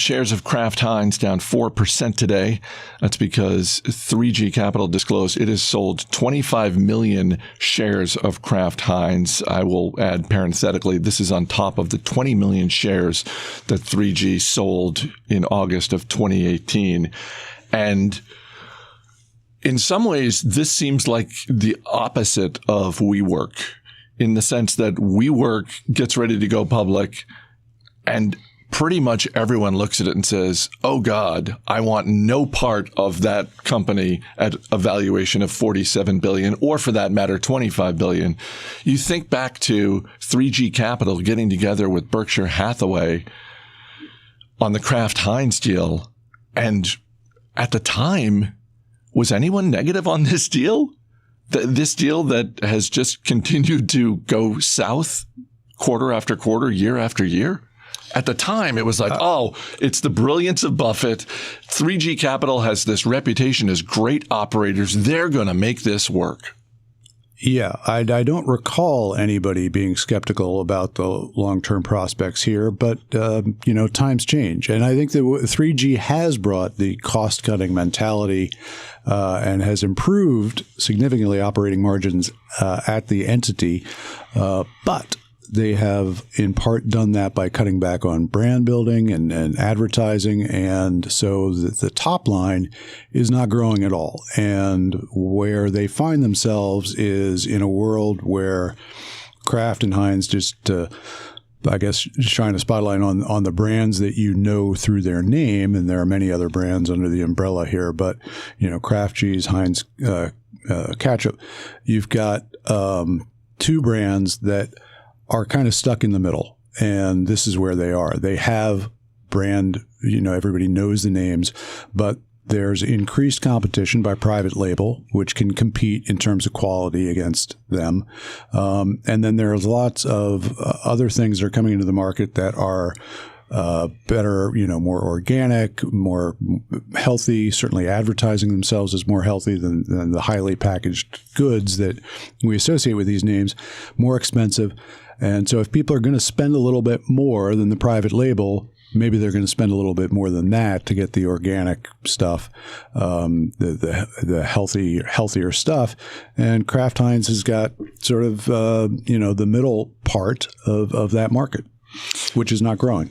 Shares of Kraft Heinz down 4% today. That's because 3G Capital disclosed it has sold 25 million shares of Kraft Heinz. I will add parenthetically, this is on top of the 20 million shares that 3G sold in August of 2018. And in some ways, this seems like the opposite of WeWork, in the sense that WeWork gets ready to go public and pretty much everyone looks at it and says, oh God, I want no part of that company at a valuation of $47 billion, or for that matter, $25 billion. You think back to 3G Capital getting together with Berkshire Hathaway on the Kraft Heinz deal. And at the time, was anyone negative on this deal? This deal that has just continued to go south quarter after quarter, year after year? At the time, it was like, oh, it's the brilliance of Buffett. 3G Capital has this reputation as great operators. They're going to make this work. Yeah, I don't recall anybody being skeptical about the long-term prospects here, but, times change. And I think that 3G has brought the cost-cutting mentality and has improved significantly operating margins at the entity. But they have in part done that by cutting back on brand building and advertising. And so the top line is not growing at all. And where they find themselves is in a world where Kraft and Heinz just, I guess, shine a spotlight on the brands that you know through their name. And there are many other brands under the umbrella here. But, Kraft cheese, Heinz ketchup. You've got two brands that are kind of stuck in the middle. And this is where they are. They have brand, everybody knows the names, but there's increased competition by private label, which can compete in terms of quality against them. And then there's lots of other things that are coming into the market that are better, more organic, more healthy. Certainly advertising themselves as more healthy than the highly packaged goods that we associate with these names, more expensive. And so if people are going to spend a little bit more than the private label, maybe they're going to spend a little bit more than that to get the organic stuff, the healthier stuff. And Kraft Heinz has got sort of, the middle part of that market, which is not growing.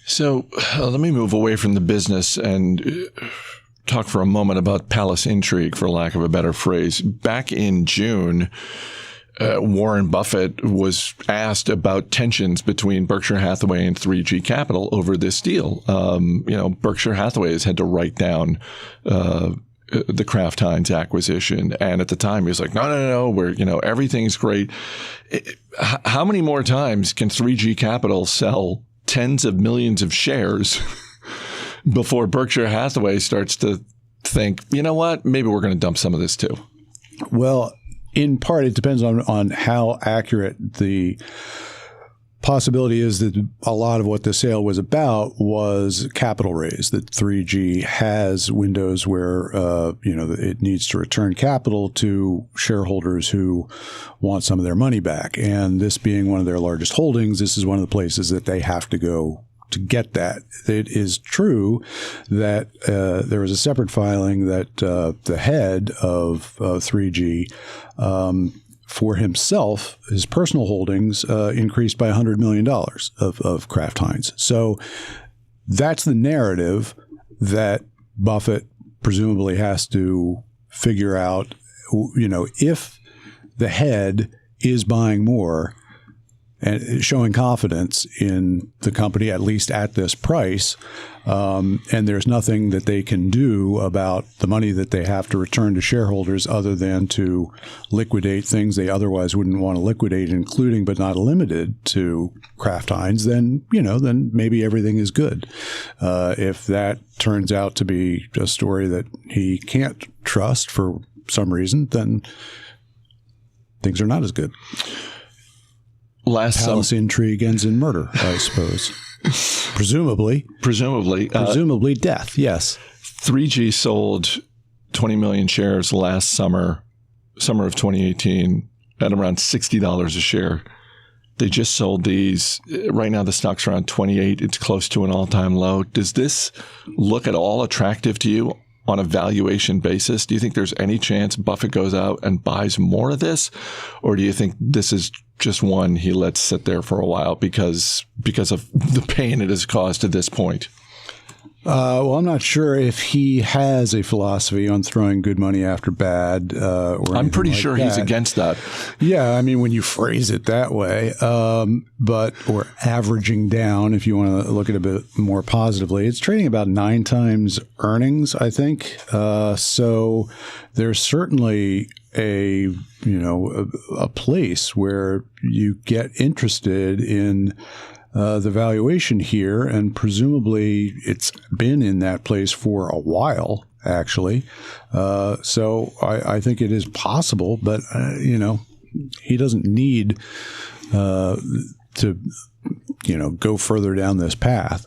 So let me move away from the business and talk for a moment about palace intrigue, for lack of a better phrase. Back in June, Warren Buffett was asked about tensions between Berkshire Hathaway and 3G Capital over this deal. Berkshire Hathaway has had to write down the Kraft Heinz acquisition. And at the time, he was like, no, we're, everything's great. How many more times can 3G Capital sell tens of millions of shares before Berkshire Hathaway starts to think, you know what, maybe we're going to dump some of this too? Well, in part, it depends on how accurate the possibility is that a lot of what the sale was about was capital raise, that 3G has windows where, it needs to return capital to shareholders who want some of their money back. And this being one of their largest holdings, this is one of the places that they have to go to get that. It is true that there was a separate filing that the head of 3G for himself, his personal holdings increased by $100 million of Kraft Heinz. So that's the narrative that Buffett presumably has to figure out, if the head is buying more and showing confidence in the company, at least at this price, and there's nothing that they can do about the money that they have to return to shareholders other than to liquidate things they otherwise wouldn't want to liquidate, including but not limited to Kraft Heinz, then maybe everything is good. If that turns out to be a story that he can't trust for some reason, then things are not as good. Palace intrigue ends in murder, I suppose. Presumably death, yes. 3G sold 20 million shares last summer of 2018, at around $60 a share. They just sold these. Right now, the stock's around 28. It's close to an all-time low. Does this look at all attractive to you on a valuation basis? Do you think there's any chance Buffett goes out and buys more of this? Or do you think this is just one he lets sit there for a while because of the pain it has caused to this point? Well, I'm not sure if he has a philosophy on throwing good money after bad. I'm pretty sure he's against that. Yeah, I mean, when you phrase it that way, or averaging down, if you want to look at it a bit more positively, it's trading about 9 times earnings, I think. So there's certainly a place where you get interested in the valuation here, and presumably it's been in that place for a while, actually. So I think it is possible, but he doesn't need to go further down this path.